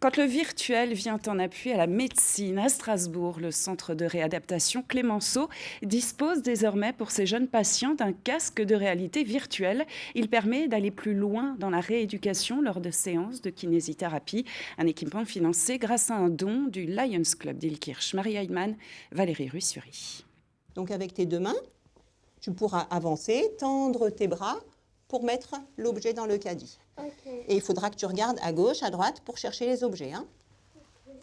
Quand le virtuel vient en appui à la médecine à Strasbourg, le centre de réadaptation Clémenceau dispose désormais pour ses jeunes patients d'un casque de réalité virtuelle. Il permet d'aller plus loin dans la rééducation lors de séances de kinésithérapie, un équipement financé grâce à un don du Lions Club d'Ilkirch. Marie Heidmann, Valérie Russuri. Donc avec tes deux mains, tu pourras avancer, tendre tes bras pour mettre l'objet dans le caddie. Okay. Et il faudra que tu regardes à gauche, à droite pour chercher les objets. Hein.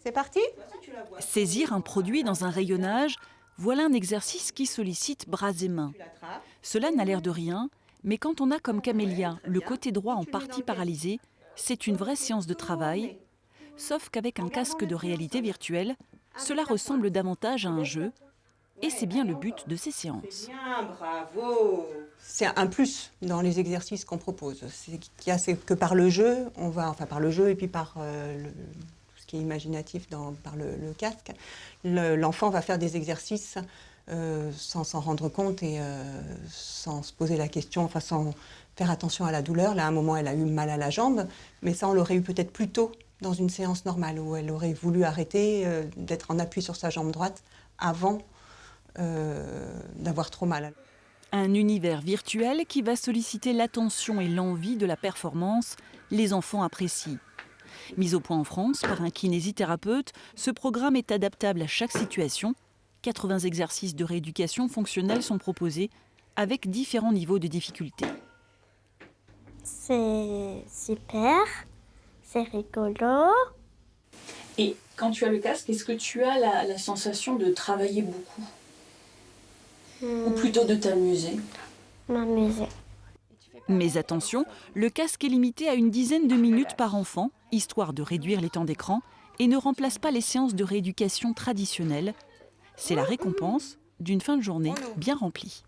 C'est parti ? Saisir un produit dans un rayonnage, voilà un exercice qui sollicite bras et mains. Cela n'a l'air de rien, mais quand on a comme Camélia le côté droit en partie paralysé, c'est une vraie séance de travail. Sauf qu'avec un casque de réalité virtuelle, cela ressemble davantage à un jeu. Et c'est bien le but de ces séances. Bien, bravo. C'est un plus dans les exercices qu'on propose. C'est que par le jeu, par le jeu et puis par tout ce qui est imaginatif par le casque, l'enfant va faire des exercices sans s'en rendre compte et sans se poser la question, sans faire attention à la douleur. Là, à un moment, elle a eu mal à la jambe, mais ça, on l'aurait eu peut-être plus tôt dans une séance normale où elle aurait voulu arrêter d'être en appui sur sa jambe droite avant d'avoir trop mal. Un univers virtuel qui va solliciter l'attention et l'envie de la performance, les enfants apprécient. Mis au point en France par un kinésithérapeute, ce programme est adaptable à chaque situation. 80 exercices de rééducation fonctionnelle sont proposés avec différents niveaux de difficulté. C'est super, c'est rigolo. Et quand tu as le casque, est-ce que tu as la sensation de travailler beaucoup ? Ou plutôt de t'amuser ? M'amuser. Mais attention, le casque est limité à une dizaine de minutes par enfant, histoire de réduire les temps d'écran, et ne remplace pas les séances de rééducation traditionnelles. C'est la récompense d'une fin de journée bien remplie.